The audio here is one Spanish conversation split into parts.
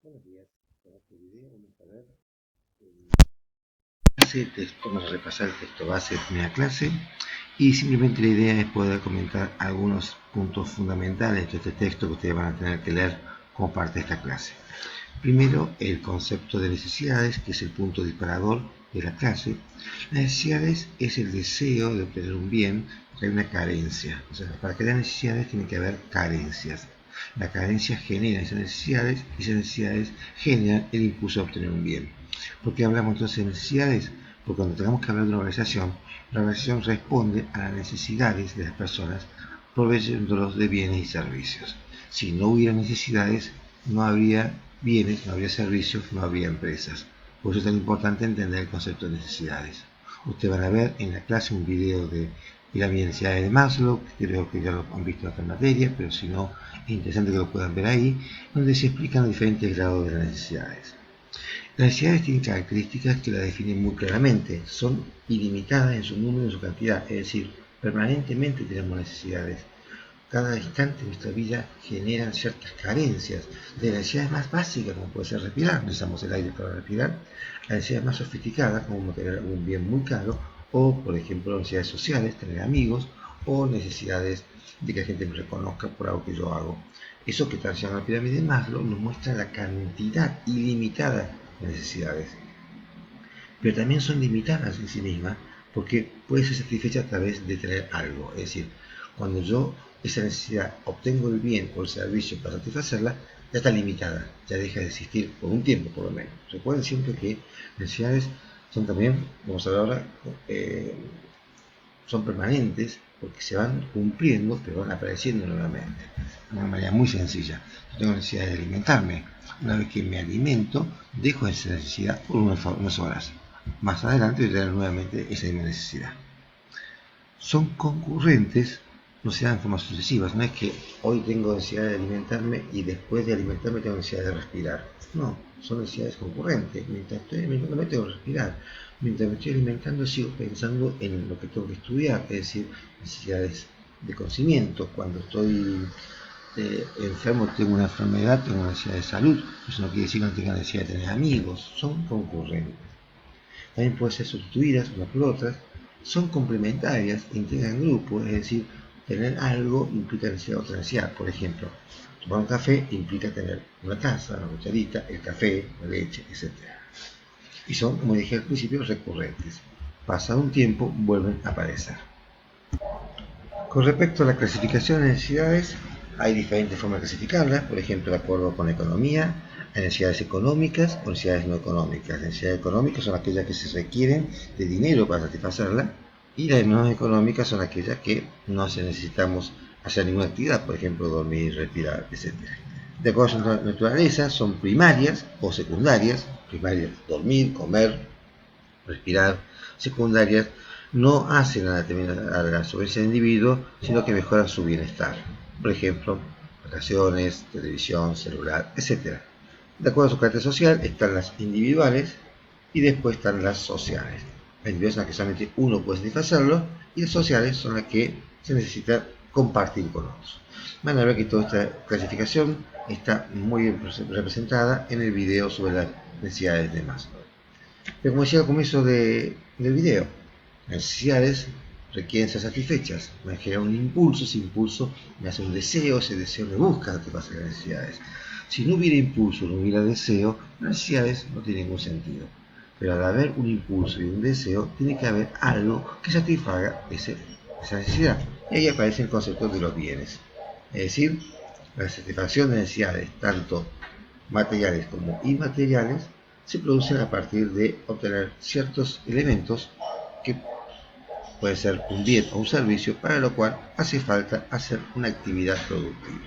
Buenos días, con este video vamos a ver vamos a repasar el texto base de primera clase y simplemente la idea es poder comentar algunos puntos fundamentales de este texto que ustedes van a tener que leer como parte de esta clase. Primero, el concepto de necesidades, que es el punto disparador de la clase. Las necesidades es el deseo de obtener un bien, porque hay una carencia. O sea, para que haya necesidades tiene que haber carencias. La carencia genera esas necesidades y esas necesidades generan el impulso a obtener un bien. ¿Por qué hablamos entonces de necesidades? Porque cuando tengamos que hablar de una organización, la organización responde a las necesidades de las personas proveyéndolos de bienes y servicios. Si no hubiera necesidades, no habría bienes, no habría servicios, no habría empresas. Por eso es tan importante entender el concepto de necesidades. Ustedes van a ver en la clase un video de pirámide de necesidades de Maslow, que creo que ya lo han visto en esta materia, pero si no, es interesante que lo puedan ver ahí, donde se explican los diferentes grados de las necesidades. Las necesidades tienen características que las definen muy claramente, son ilimitadas en su número y en su cantidad, es decir, permanentemente tenemos necesidades. Cada instante de nuestra vida generan ciertas carencias de necesidades más básicas, como puede ser respirar, necesitamos el aire para respirar, a necesidades más sofisticadas, como tener un bien muy caro, o por ejemplo necesidades sociales, tener amigos, o necesidades de que la gente me reconozca por algo que yo hago. Eso que está en la pirámide de Maslow nos muestra la cantidad ilimitada de necesidades, pero también son limitadas en sí mismas porque puede ser satisfecha a través de tener algo. Es decir, cuando yo esa necesidad obtengo el bien o el servicio para satisfacerla, ya está limitada, ya deja de existir por un tiempo por lo menos. Recuerden siempre que necesidades son también, vamos a ver ahora, son permanentes porque se van cumpliendo pero van apareciendo nuevamente de una manera muy sencilla. Yo tengo necesidad de alimentarme. Una vez que me alimento, dejo esa necesidad por unas horas. Más adelante voy a tener nuevamente esa misma necesidad. Son concurrentes, no se dan en formas sucesivas. No es que hoy tengo necesidad de alimentarme y después de alimentarme tengo necesidad de respirar. No, son necesidades concurrentes. Mientras estoy alimentándome tengo que respirar. Mientras me estoy alimentando sigo pensando en lo que tengo que estudiar, es decir, necesidades de conocimiento. Cuando estoy enfermo, tengo una enfermedad, tengo una necesidad de salud. Eso no quiere decir que no tenga necesidad de tener amigos. Son concurrentes. También pueden ser sustituidas unas por otras. Son complementarias, integran grupos, es decir, tener algo implica necesidad de otra necesidad. Por ejemplo, tomar un café implica tener una taza, una cucharita, el café, la leche, etc. Y son, como dije al principio, recurrentes. Pasado un tiempo, vuelven a aparecer. Con respecto a la clasificación de necesidades, hay diferentes formas de clasificarlas, por ejemplo, de acuerdo con la economía, hay necesidades económicas o necesidades no económicas. Las necesidades económicas son aquellas que se requieren de dinero para satisfacerlas, y las no económicas son aquellas que no necesitamos hacer ninguna actividad, por ejemplo, dormir, respirar, etc. De acuerdo a su naturaleza, son primarias o secundarias. Primarias, dormir, comer, respirar. Secundarias, no hacen a la sobrevivencia del individuo, sino que mejoran su bienestar. Por ejemplo, vacaciones, televisión, celular, etc. De acuerdo a su carácter social, están las individuales y después están las sociales. Las individuales son las que solamente uno puede satisfacerlo y las sociales son las que se necesita compartir con otros. Van a ver que toda esta clasificación está muy bien representada en el video sobre las necesidades de Maslow. Pero como decía al comienzo del video, las necesidades requieren ser satisfechas. Me genera un impulso, ese impulso me hace un deseo, ese deseo me busca satisfacer las necesidades. Si no hubiera impulso, no hubiera deseo, las necesidades no tienen ningún sentido. Pero al haber un impulso y un deseo, tiene que haber algo que satisfaga esa necesidad. Y ahí aparece el concepto de los bienes. Es decir, la satisfacción de necesidades, tanto materiales como inmateriales, se producen a partir de obtener ciertos elementos que puede ser un bien o un servicio, para lo cual hace falta hacer una actividad productiva.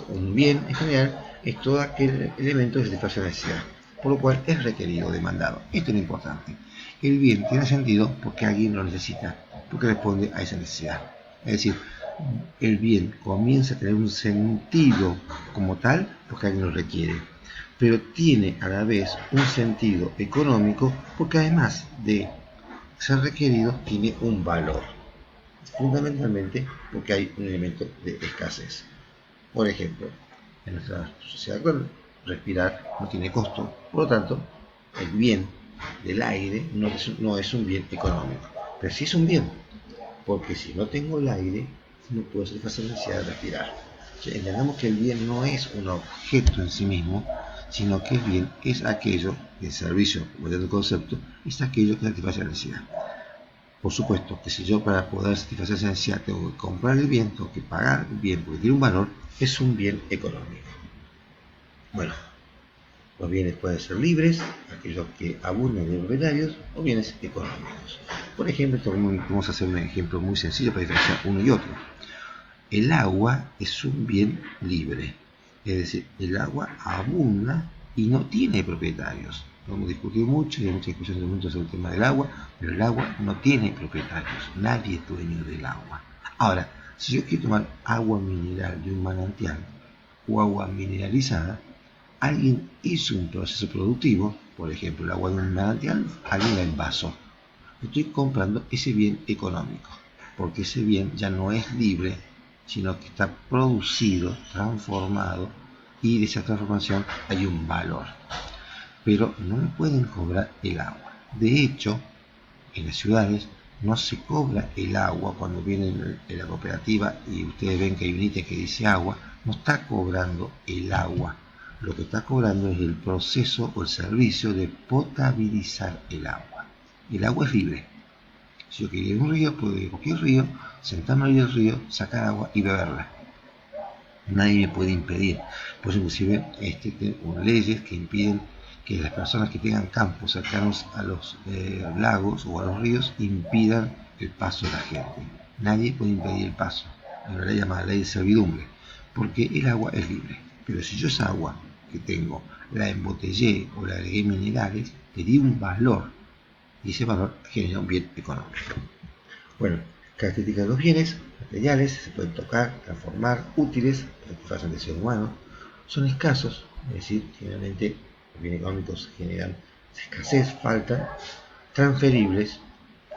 Un bien en general es todo aquel elemento de satisfacción necesidad, por lo cual es requerido, demandado. Esto es lo importante. El bien tiene sentido porque alguien lo necesita, porque responde a esa necesidad. Es decir, el bien comienza a tener un sentido como tal porque alguien lo requiere, pero tiene a la vez un sentido económico porque además de ser requerido tiene un valor, fundamentalmente porque hay un elemento de escasez. Por ejemplo, en nuestra sociedad actual respirar no tiene costo. Por lo tanto, el bien del aire no es un bien económico, pero sí es un bien, porque si no tengo el aire, no puedo satisfacer la necesidad de respirar. O sea, entendamos que el bien no es un objeto en sí mismo, sino que el bien es aquello, el servicio, volviendo al concepto, es aquello que satisface la necesidad. Por supuesto que si yo para poder satisfacer esa necesidad tengo que comprar el bien, tengo que pagar el bien porque tiene un valor, es un bien económico. Bueno, los bienes pueden ser libres, aquellos que abundan de propietarios, o bienes económicos. Por ejemplo, vamos a hacer un ejemplo muy sencillo para diferenciar uno y otro. El agua es un bien libre, es decir, el agua abunda y no tiene propietarios. Podemos discutir mucho y hay mucha discusión en el mundo sobre el tema del agua, pero el agua no tiene propietarios, nadie es dueño del agua. Ahora, si yo quiero tomar agua mineral de un manantial o agua mineralizada, alguien hizo un proceso productivo, por ejemplo, el agua de un manantial, alguien la envasó. Estoy comprando ese bien económico, porque ese bien ya no es libre, sino que está producido, transformado, y de esa transformación hay un valor. Pero no me pueden cobrar el agua. De hecho, en las ciudades no se cobra el agua cuando viene en la cooperativa y ustedes ven que hay un ítem que dice agua, no está cobrando el agua. Lo que está cobrando es el proceso o el servicio de potabilizar el agua. El agua es libre. Si yo quiero ir a un río, puedo ir a cualquier río, sentarme ahí del río, sacar agua y beberla. Nadie me puede impedir. Por eso inclusive leyes que impiden que las personas que tengan campos cercanos a los lagos o a los ríos impidan el paso de la gente. Nadie puede impedir el paso. Hay una ley llamada ley de servidumbre, porque el agua es libre. Pero si yo esa agua que tengo la embotellé o la agregué minerales, le di un valor y ese valor genera un bien económico. Bueno, características de los bienes materiales: se pueden tocar, transformar, útiles, satisfacen del ser humano, son escasos, es decir, generalmente los bienes económicos generan escasez, falta, transferibles,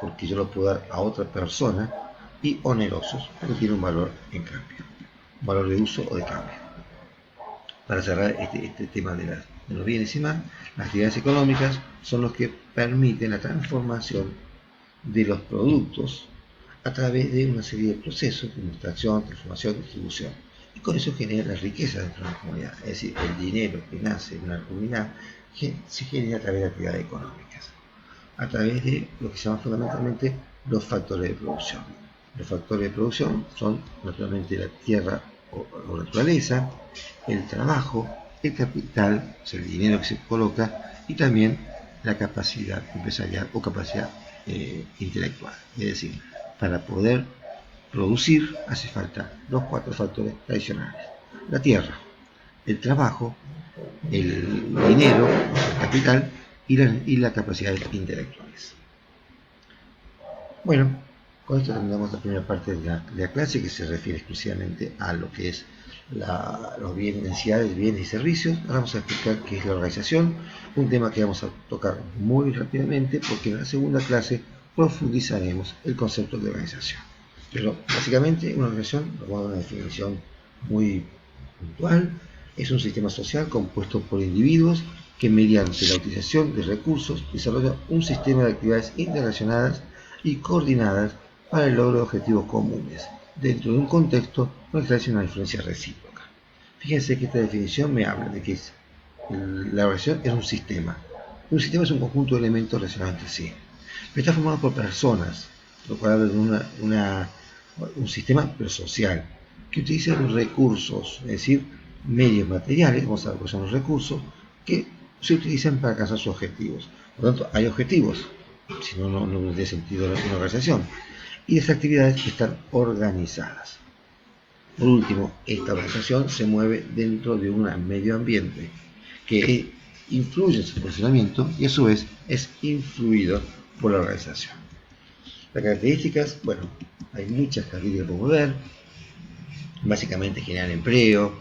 porque yo lo puedo dar a otra persona, y onerosos, porque tiene un valor en cambio, un valor de uso o de cambio. Para cerrar este tema de los bienes y más, las actividades económicas son los que permiten la transformación de los productos a través de una serie de procesos como extracción, transformación, distribución. Y con eso genera la riqueza dentro de la comunidad. Es decir, el dinero que nace en una comunidad se genera a través de actividades económicas, a través de lo que se llaman fundamentalmente los factores de producción. Los factores de producción son naturalmente la tierra o naturaleza, el trabajo, el capital, o sea, el dinero que se coloca, y también la capacidad empresarial o capacidad intelectual. Es decir, para poder producir hace falta los 4 factores tradicionales: la tierra, el trabajo, el dinero, el capital y las capacidades intelectuales. Bueno, con esto terminamos la primera parte de la clase, que se refiere exclusivamente a lo que es los bienes, necesidades, bienes y servicios. Ahora vamos a explicar qué es la organización, un tema que vamos a tocar muy rápidamente porque en la segunda clase profundizaremos el concepto de organización. Pero básicamente una organización, vamos a dar una definición muy puntual: es un sistema social compuesto por individuos que mediante la utilización de recursos desarrolla un sistema de actividades interrelacionadas y coordinadas para el logro de objetivos comunes, dentro de un contexto donde existe una influencia recíproca. Fíjense que esta definición me habla de que la organización es un sistema. Un sistema es un conjunto de elementos relacionados entre sí, pero está formado por personas, lo cual habla de un sistema pero social, que utiliza los recursos, es decir, medios materiales, vamos a ver cuáles son los recursos, que se utilizan para alcanzar sus objetivos. Por lo tanto, hay objetivos, si no, no tendría sentido una organización, y las actividades que están organizadas. Por último, esta organización se mueve dentro de un medio ambiente que influye en su funcionamiento y a su vez es influido por la organización. Las características, bueno, hay muchas características que podemos ver. Básicamente generan empleo,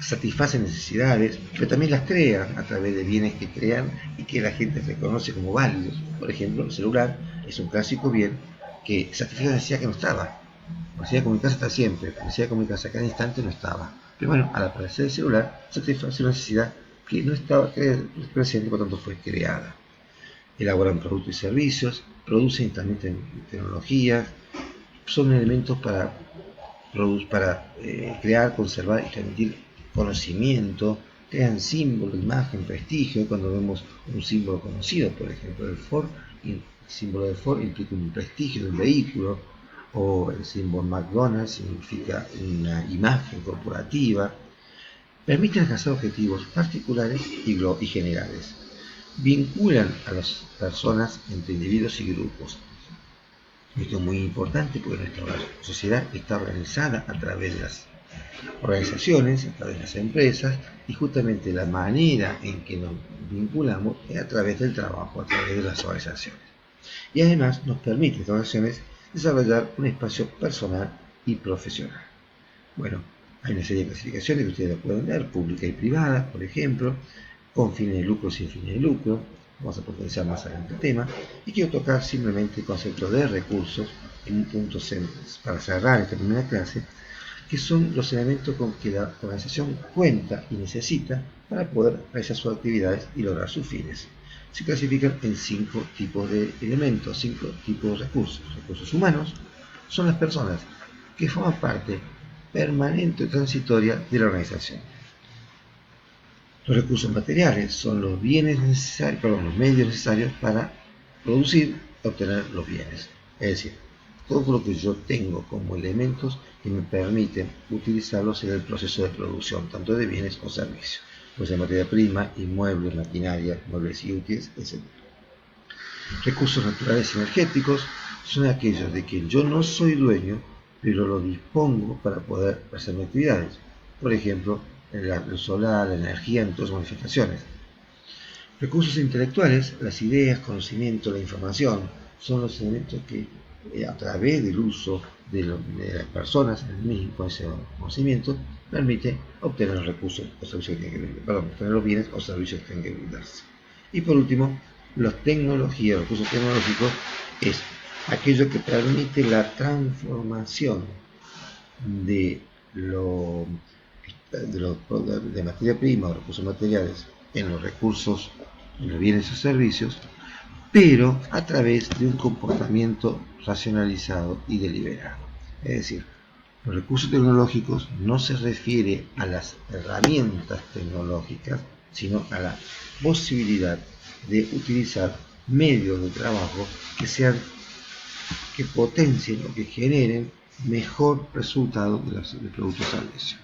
satisfacen necesidades, pero también las crean a través de bienes que crean y que la gente reconoce como válidos. Por ejemplo, el celular es un clásico bien que satisface una necesidad que no estaba. La necesidad de comunicarse está siempre, la necesidad de comunicarse a cada instante no estaba. Pero bueno, al aparecer el celular, satisface una necesidad que no estaba presente, por tanto fue creada. Elaboran productos y servicios, producen también tecnologías, son elementos para crear, conservar y transmitir conocimiento, crean símbolo, imagen, prestigio. Cuando vemos un símbolo conocido, por ejemplo el Ford, el símbolo de Ford implica un prestigio del vehículo, o el símbolo McDonald's significa una imagen corporativa. Permiten alcanzar objetivos particulares y generales. Vinculan a las personas entre individuos y grupos. Esto es muy importante porque nuestra sociedad está organizada a través de las organizaciones, a través de las empresas, y justamente la manera en que nos vinculamos es a través del trabajo, a través de las organizaciones. Y además nos permite estas organizaciones desarrollar un espacio personal y profesional. Bueno, hay una serie de clasificaciones que ustedes pueden ver, pública y privada, por ejemplo, con fines de lucro, sin fines de lucro. Vamos a potenciar más adelante el tema. Y quiero tocar simplemente el concepto de recursos en un punto para cerrar esta primera clase, que son los elementos con que la organización cuenta y necesita para poder realizar sus actividades y lograr sus fines. Se clasifican en 5 tipos de elementos, 5 tipos de recursos. Recursos humanos son las personas que forman parte permanente o transitoria de la organización. Los recursos materiales son los bienes necesarios, los medios necesarios para producir y obtener los bienes. Es decir, todo lo que yo tengo como elementos que me permiten utilizarlos en el proceso de producción, tanto de bienes o servicios. Pues de materia prima, inmuebles, maquinaria, muebles y útiles, etc. Recursos naturales energéticos son aquellos de que yo no soy dueño, pero lo dispongo para poder hacer mis actividades. Por ejemplo, el solar, la energía en todas sus manifestaciones. Recursos intelectuales, las ideas, conocimiento, la información, son los elementos que a través del uso de las personas con ese conocimiento permite obtener los recursos o servicios que tienen que obtener los bienes o servicios que tienen que brindarse. Y por último, los recursos tecnológicos es aquello que permite la transformación de materia prima o recursos materiales en los recursos, en los bienes o servicios, pero a través de un comportamiento racionalizado y deliberado. Es decir, los recursos tecnológicos no se refiere a las herramientas tecnológicas, sino a la posibilidad de utilizar medios de trabajo que potencien o que generen mejor resultado del producto o servicio.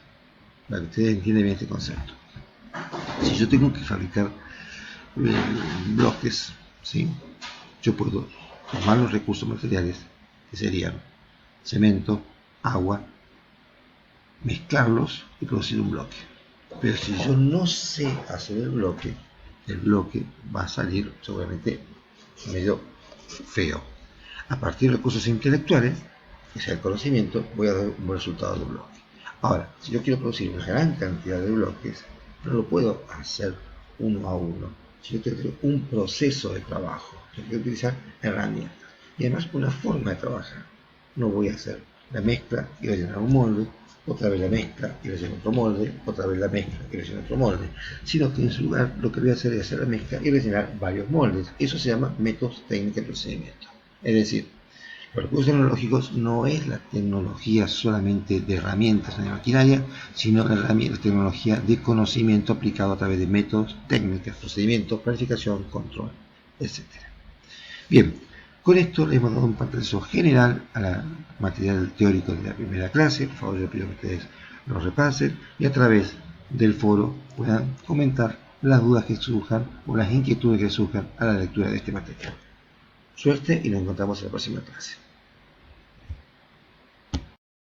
Para que ustedes entiendan bien este concepto. Si yo tengo que fabricar bloques, ¿sí?, yo puedo tomar los recursos materiales, que serían cemento, agua, mezclarlos y producir un bloque. Pero si yo no sé hacer el bloque va a salir seguramente medio feo. A partir de recursos intelectuales, que sea el conocimiento, voy a dar un buen resultado del bloque. Ahora, si yo quiero producir una gran cantidad de bloques, no lo puedo hacer uno a uno. Si yo quiero hacer un proceso de trabajo, yo quiero utilizar herramientas y además una forma de trabajar. No voy a hacer la mezcla y rellenar un molde, otra vez la mezcla y rellenar otro molde, otra vez la mezcla y rellenar otro molde, sino que en su lugar lo que voy a hacer es hacer la mezcla y rellenar varios moldes. Eso se llama métodos, técnica y procedimiento. Es decir, los recursos tecnológicos no es la tecnología solamente de herramientas en la maquinaria, sino la tecnología de conocimiento aplicado a través de métodos, técnicas, procedimientos, planificación, control, etc. Bien, con esto le hemos dado un pantallazo general a la material teórico de la primera clase. Por favor, yo pido que ustedes lo repasen y a través del foro puedan comentar las dudas que surjan o las inquietudes que surjan a la lectura de este material. Suerte y nos encontramos en la próxima clase.